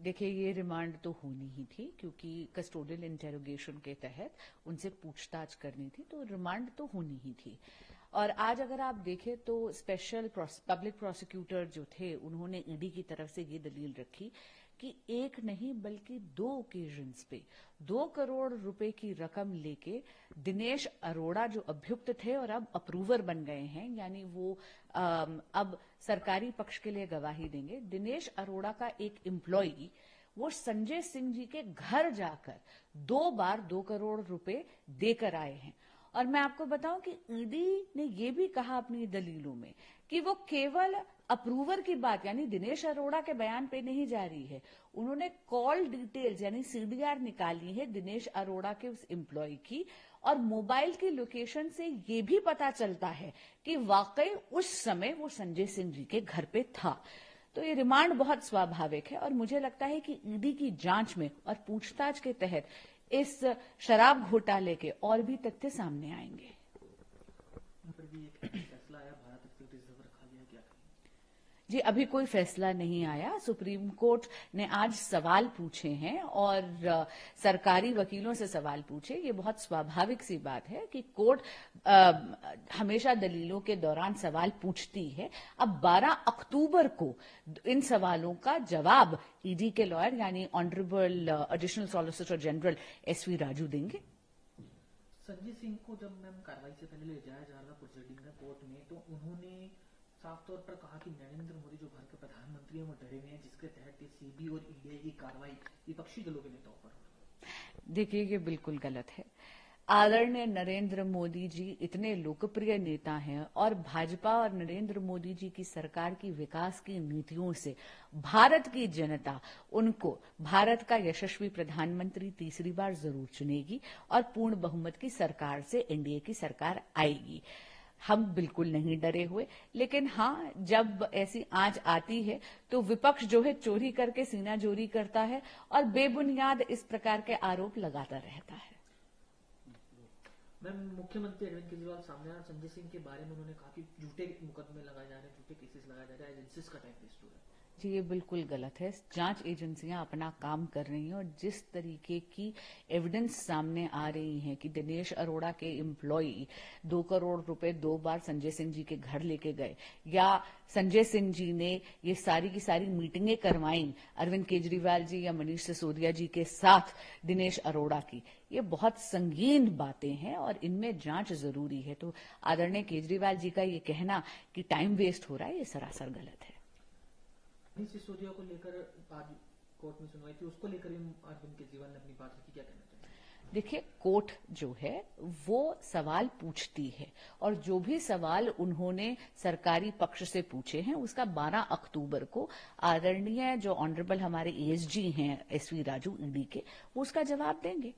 देखिए, ये रिमांड तो होनी ही थी क्योंकि कस्टोडियल इंटेरोगेशन के तहत उनसे पूछताछ करनी थी, तो रिमांड तो होनी ही थी। और आज अगर आप देखें तो स्पेशल पब्लिक प्रोसिक्यूटर जो थे उन्होंने ईडी की तरफ से ये दलील रखी कि एक नहीं बल्कि 2 ओकेजन्स पे 2 करोड़ रुपए की रकम लेके दिनेश अरोड़ा जो अभियुक्त थे और अब अप्रूवर बन गए हैं, यानी वो अब सरकारी पक्ष के लिए गवाही देंगे, दिनेश अरोड़ा का एक एम्प्लॉई वो संजय सिंह जी के घर जाकर 2 बार 2 करोड़ रुपए देकर आए हैं। और मैं आपको बताऊं कि ईडी ने ये भी कहा अपनी दलीलों में कि वो केवल अप्रूवर की बात यानी दिनेश अरोड़ा के बयान पे नहीं जा रही है, उन्होंने कॉल डिटेल्स यानी सीडीआर निकाली है दिनेश अरोड़ा के उस एम्प्लॉय की, और मोबाइल की लोकेशन से ये भी पता चलता है कि वाकई उस समय वो संजय सिंह जी के घर पे था। तो ये रिमांड बहुत स्वाभाविक है और मुझे लगता है कि ईडी की जांच में और पूछताछ के तहत इस शराब घोटाले के और भी तथ्य सामने आएंगे। जी, अभी कोई फैसला नहीं आया। सुप्रीम कोर्ट ने आज सवाल पूछे हैं और सरकारी वकीलों से सवाल पूछे। ये बहुत स्वाभाविक सी बात है कि कोर्ट हमेशा दलीलों के दौरान सवाल पूछती है। अब 12 अक्टूबर को इन सवालों का जवाब ईडी के लॉयर यानी honourable additional solicitor general SV Raju देंगे। संजय सिंह को जब मैम कार्रवाई से पहले ले जाया जा रहा प्रोसीडिंग में कोर्ट में, तो उन्होंने साफ तौर पर कहा कि नरेंद्र मोदी जो भारत के प्रधानमंत्री हैं वो डरे हुए हैं, जिसके तहत सीबी और ईडी की कार्रवाई विपक्षी दलों के नेताओं पर। देखिए, ये बिल्कुल गलत है। आदरणीय नरेंद्र मोदी जी इतने लोकप्रिय नेता हैं और भाजपा और नरेंद्र मोदी जी की सरकार की विकास की नीतियों से भारत की जनता उनको भारत का यशस्वी प्रधानमंत्री तीसरी बार जरूर चुनेगी और पूर्ण बहुमत की सरकार से एनडीए की सरकार आएगी। हम बिल्कुल नहीं डरे हुए, लेकिन हाँ, जब ऐसी आंच आती है तो विपक्ष जो है चोरी करके सीना जोरी करता है और बेबुनियाद इस प्रकार के आरोप लगाता रहता है। मैम, मुख्यमंत्री अरविंद केजरीवाल सामने आया, संजय सिंह के बारे में उन्होंने कहा कि झूठे मुकदमे लगाए जा रहे हैं, झूठे केसेस लगाए जा रहे हैं, एजेंसीज का टाइम वेस्ट हो रहा है। जी, ये बिल्कुल गलत है। जांच एजेंसियां अपना काम कर रही हैं और जिस तरीके की एविडेंस सामने आ रही है कि दिनेश अरोड़ा के एम्प्लॉई 2 करोड़ रुपए 2 बार संजय सिंह जी के घर लेके गए, या संजय सिंह जी ने ये सारी की सारी मीटिंगें करवाई अरविंद केजरीवाल जी या मनीष सिसोदिया जी के साथ दिनेश अरोड़ा की, ये बहुत संगीन बातें हैं और इनमें जांच जरूरी है। तो आदरणीय केजरीवाल जी का ये कहना कि टाइम वेस्ट हो रहा है, ये सरासर गलत है। सिसोदिया को लेकर आज कोर्ट में सुनवाई थी, उसको लेकर अरविंद केजरीवाल ने अपनी बात रखी, क्या कहना चाहिए? देखिए, कोर्ट जो है वो सवाल पूछती है और जो भी सवाल उन्होंने सरकारी पक्ष से पूछे हैं उसका 12 अक्टूबर को आदरणीय जो ऑनरेबल हमारे एएसजी हैं एसवी राजू ईडी के, वो उसका जवाब देंगे।